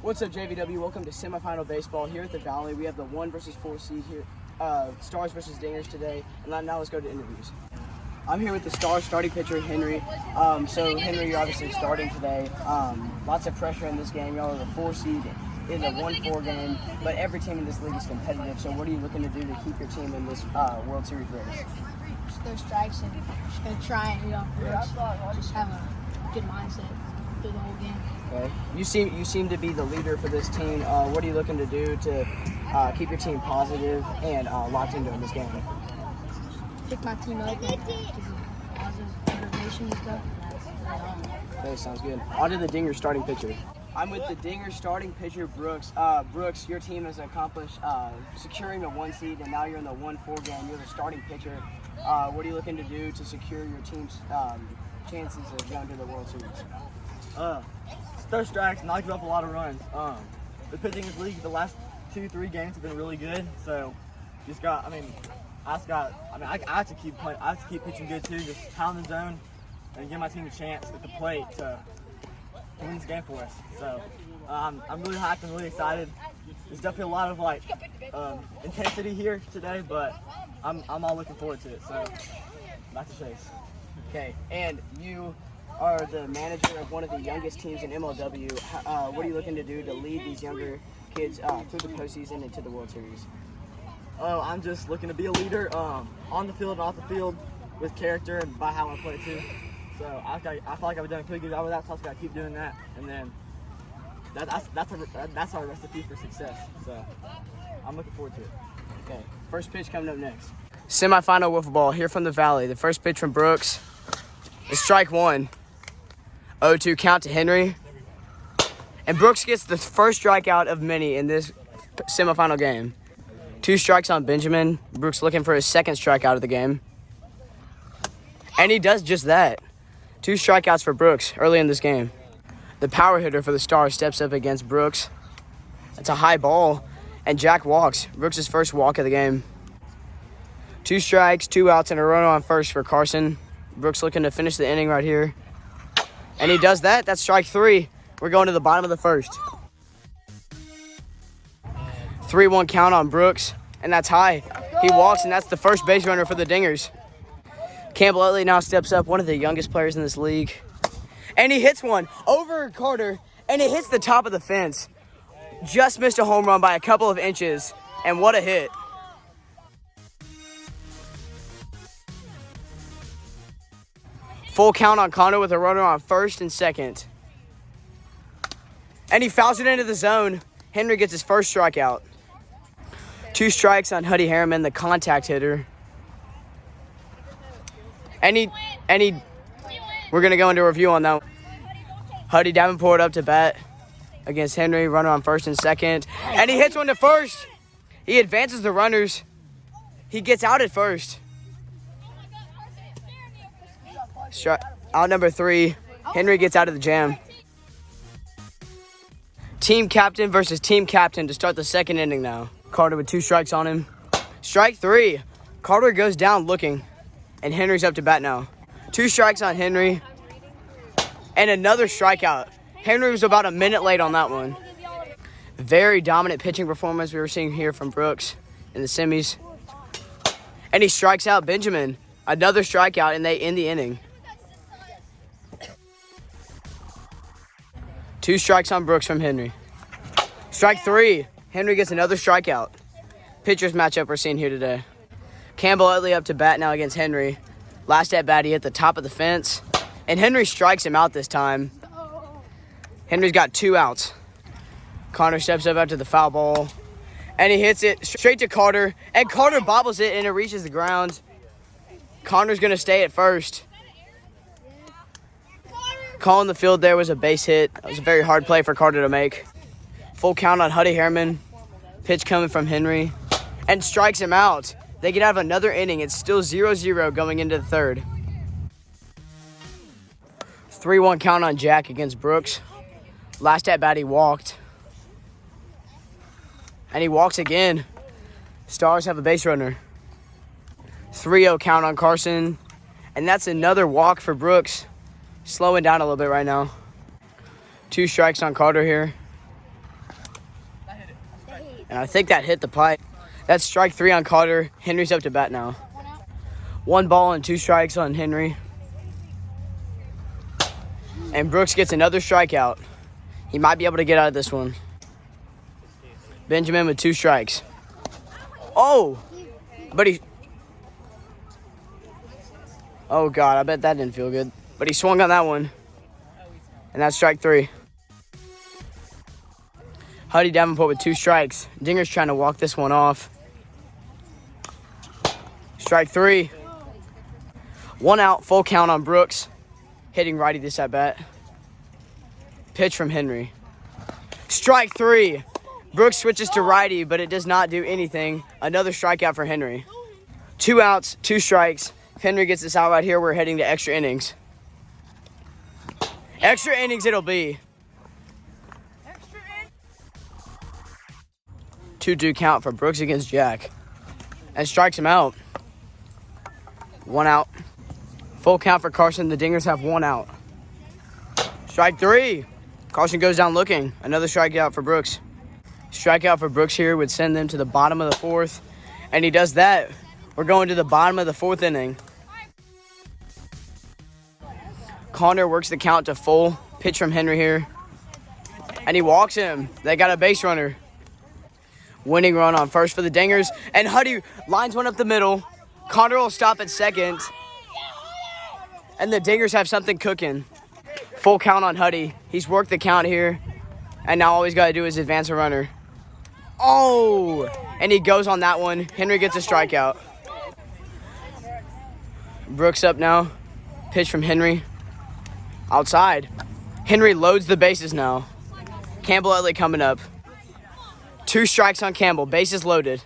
What's up, JVW? Welcome to semifinal baseball here at the Valley. We have the 1 versus 4 seed here, Stars versus Dingers today. And now let's go to interviews. I'm here with the Stars starting pitcher, Henry. So Henry, you're obviously starting today. Lots of pressure in this game. Y'all are the 4 seed in the 1-4 game, but every team in this league is competitive. So what are you looking to do to keep your team in this World Series race? Just throw strikes and just gonna try and just have a good mindset through the whole game. Okay. You seem to be the leader for this team. What are you looking to do to keep your team positive and locked into this game? Pick my team up and give them positive motivation and stuff. Okay, sounds good. On to the Dingers starting pitcher. I'm with the Dingers starting pitcher, Brooks. Brooks, your team has accomplished securing the 1 seed, and now you're in the 1-4 game. You're the starting pitcher. What are you looking to do to secure your team's chances of going to the World Series? Throw strikes, not give up a lot of runs. The pitching in this league, the last 2-3 games have been really good. So, I have to keep playing. I have to keep pitching good too. Just pound the zone and give my team a chance at the plate to win this game for us. So, I'm really hyped and really excited. There's definitely a lot of intensity here today, but I'm all looking forward to it. So, back to Chase. Okay, and you are the manager of one of the youngest teams in MLW. What are you looking to do to lead these younger kids through the postseason into the World Series? Oh, I'm just looking to be a leader on the field and off the field with character and by how I play too. So I feel like I've done a pretty good job with that, so I just got to keep doing that. And then that's our recipe for success. So I'm looking forward to it. Okay, first pitch coming up next. Semifinal wiffle ball here from the Valley. The first pitch from Brooks is strike 1. 0-2 count to Henry. And Brooks gets the first strikeout of many in this semifinal game. 2 strikes on Benjamin. Brooks looking for his second strikeout of the game. And he does just that. 2 strikeouts for Brooks early in this game. The power hitter for the Stars steps up against Brooks. It's a high ball, and Jack walks. Brooks' first walk of the game. 2 strikes, 2 outs, and a runner on first for Carson. Brooks looking to finish the inning right here. And he does that. That's strike 3. We're going to the bottom of the first. 3-1 count on Brooks, and that's high. He walks, and that's the first base runner for the Dingers. Campbell Utley now steps up, one of the youngest players in this league. And he hits one over Carter, and it hits the top of the fence. Just missed a home run by a couple of inches, and what a hit. Full count on Connor with a runner on first and second. And he fouls it into the zone. Henry gets his first strikeout. 2 strikes on Huddy Harriman, the contact hitter. And we're going to go into a review on that. Huddy Davenport up to bat against Henry, runner on first and second. And he hits one to first. He advances the runners. He gets out at first. Out number 3, Henry gets out of the jam. Team captain versus team captain to start the second inning now. Carter with 2 strikes on him. Strike 3. Carter goes down looking, and Henry's up to bat now. 2 strikes on Henry, and another strikeout. Henry was about a minute late on that one. Very dominant pitching performance we were seeing here from Brooks in the semis. And he strikes out Benjamin. Another strikeout, and they end the inning. 2 strikes on Brooks from Henry. Strike 3. Henry gets another strikeout. Pitchers matchup we're seeing here today. Campbell Utley up to bat now against Henry. Last at bat, he hit the top of the fence. And Henry strikes him out this time. Henry's got 2 outs. Connor steps up after the foul ball. And he hits it straight to Carter. And Carter bobbles it, and it reaches the ground. Connor's going to stay at first. Calling the field there was a base hit. That was a very hard play for Carter to make. Full count on Huddy Harriman. Pitch coming from Henry. And strikes him out. They get out of another inning. It's still 0-0 going into the third. 3-1 count on Jack against Brooks. Last at bat he walked. And he walks again. Stars have a base runner. 3-0 count on Carson. And that's another walk for Brooks. Slowing down a little bit right now. 2 strikes on Carter here. And I think that hit the pipe. That's strike 3 on Carter. Henry's up to bat now. 1 ball and 2 strikes on Henry. And Brooks gets another strikeout. He might be able to get out of this one. Benjamin with 2 strikes. Oh! But he... Oh, God, I bet that didn't feel good. But he swung on that one. And that's strike 3. Huddy Davenport with 2 strikes. Dinger's trying to walk this one off. Strike 3. 1 out, full count on Brooks. Hitting righty this at bat. Pitch from Henry. Strike 3. Brooks switches to righty, but it does not do anything. Another strikeout for Henry. 2 outs, 2 strikes. If Henry gets this out right here, we're heading to extra innings. Extra innings it'll be. 2-2 count for Brooks against Jack. And strikes him out. 1 out. Full count for Carson. The Dingers have 1 out. Strike 3. Carson goes down looking. Another strikeout for Brooks. Strikeout for Brooks here would send them to the bottom of the 4th. And he does that. We're going to the bottom of the 4th inning. Connor works the count to full. Pitch from Henry here. And he walks him. They got a base runner. Winning run on first for the Dingers. And Huddy lines one up the middle. Connor will stop at second. And the Dingers have something cooking. Full count on Huddy. He's worked the count here. And now all he's got to do is advance a runner. Oh! And he goes on that one. Henry gets a strikeout. Brooks up now. Pitch from Henry. Outside. Henry loads the bases now. Campbell Utley coming up. 2 strikes on Campbell. Bases loaded.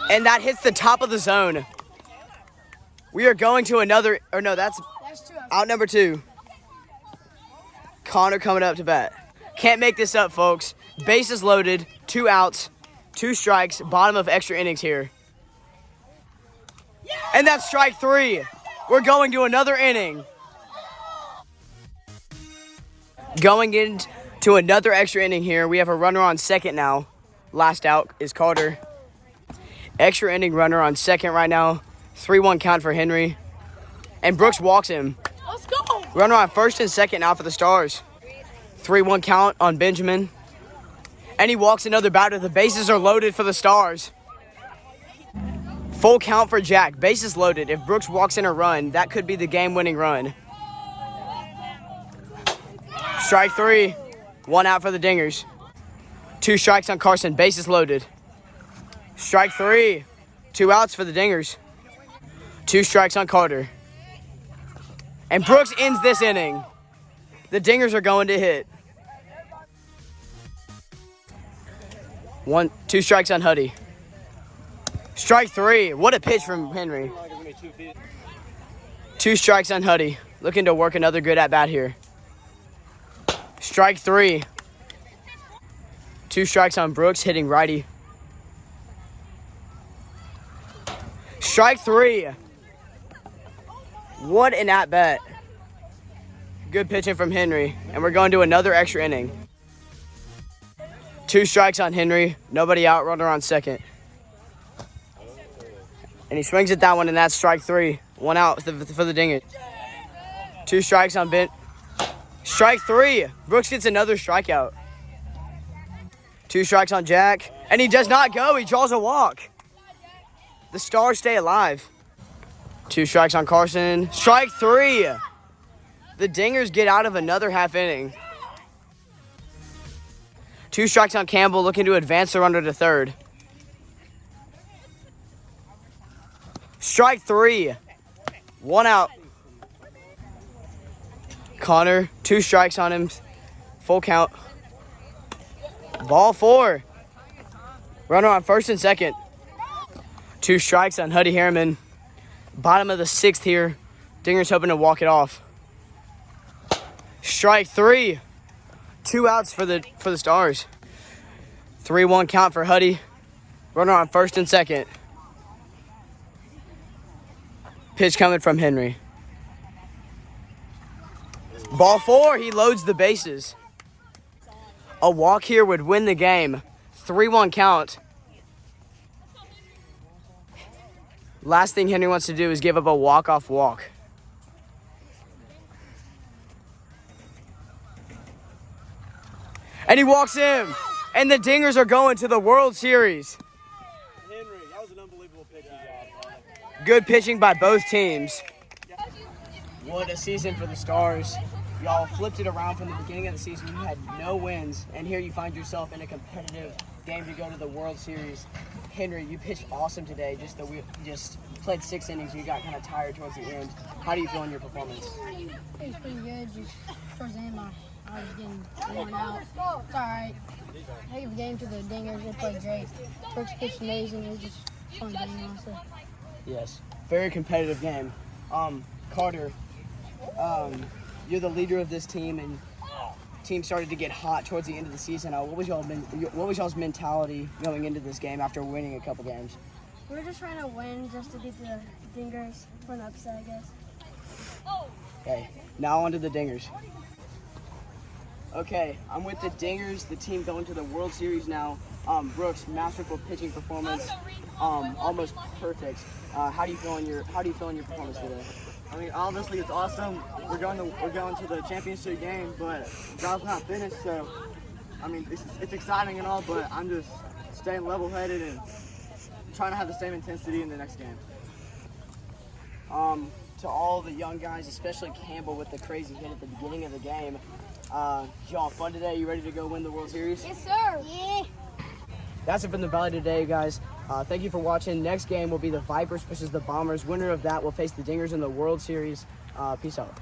And that hits the top of the zone. We are going to another... Or no, that's out number 2. Connor coming up to bat. Can't make this up, folks. Bases loaded. 2 outs. 2 strikes. Bottom of extra innings here. And that's strike 3. We're going to another inning. Going into another extra inning here. We have a runner on second now. Last out is Carter. Extra inning runner on second right now. 3-1 count for Henry. And Brooks walks him. Let's go. Runner on first and second now for the Stars. 3-1 count on Benjamin. And he walks another batter. The bases are loaded for the Stars. Full count for Jack. Bases loaded. If Brooks walks in a run, that could be the game-winning run. Strike 3. 1 out for the Dingers. 2 strikes on Carson. Bases loaded. Strike 3. 2 outs for the Dingers. 2 strikes on Carter. And Brooks ends this inning. The Dingers are going to hit. 2 strikes on Huddy. Strike 3. What a pitch from Henry. 2 strikes on Huddy. Looking to work another good at-bat here. Strike 3. 2 strikes on Brooks, hitting righty. Strike 3. What an at-bat. Good pitching from Henry. And we're going to another extra inning. 2 strikes on Henry. Nobody out. Runner on second. And he swings at that one, and that's strike 3. 1 out for the Dingers. 2 strikes on Ben. Strike 3. Brooks gets another strikeout. 2 strikes on Jack. And he does not go. He draws a walk. The Stars stay alive. 2 strikes on Carson. Strike 3. The Dingers get out of another half inning. 2 strikes on Campbell, looking to advance the runner to third. Strike 3. 1 out. Connor, 2 strikes on him. Full count. Ball 4. Runner on first and second. 2 strikes on Huddy Harriman. Bottom of the 6th here. Dinger's hoping to walk it off. Strike 3. 2 outs for the Stars. 3-1 count for Huddy. Runner on first and second. Pitch coming from Henry. Ball 4. He loads the bases. A walk here would win the game. 3-1 count. Last thing Henry wants to do is give up a walk-off walk. And he walks in. And the Dingers are going to the World Series. Henry, that was an unbelievable pitching job. Good pitching by both teams. What a season for the Stars. Y'all flipped it around from the beginning of the season. You had no wins, and here you find yourself in a competitive game to go to the World Series. Henry, you pitched awesome today. Just played 6 innings. You got kind of tired towards the end. How do you feel in your performance? It was pretty good. Just towards the end, I was getting worn out. It's all right. I gave the game to the Dingers. They played great. Brooks pitched amazing. It was just a fun game, honestly. Yes, very competitive game. Carter, you're the leader of this team, and team started to get hot towards the end of the season. What was y'all's mentality going into this game after winning a couple games? We were just trying to win just to beat the Dingers for an upset, I guess. Okay, now on to the Dingers. Okay, I'm with the Dingers, the team going to the World Series now. Brooks, masterful pitching performance, almost perfect. How do you feel in your performance today? I mean, obviously it's awesome. We're going to the championship game, but the job's not finished. So, I mean, it's exciting and all, but I'm just staying level-headed and trying to have the same intensity in the next game. To all the young guys, especially Campbell with the crazy hit at the beginning of the game. Y'all fun today? You ready to go win the World Series? Yes, sir. Yeah. That's it from the Valley today, guys. Thank you for watching. Next game will be the Vipers versus the Bombers. Winner of that will face the Dingers in the World Series. Peace out.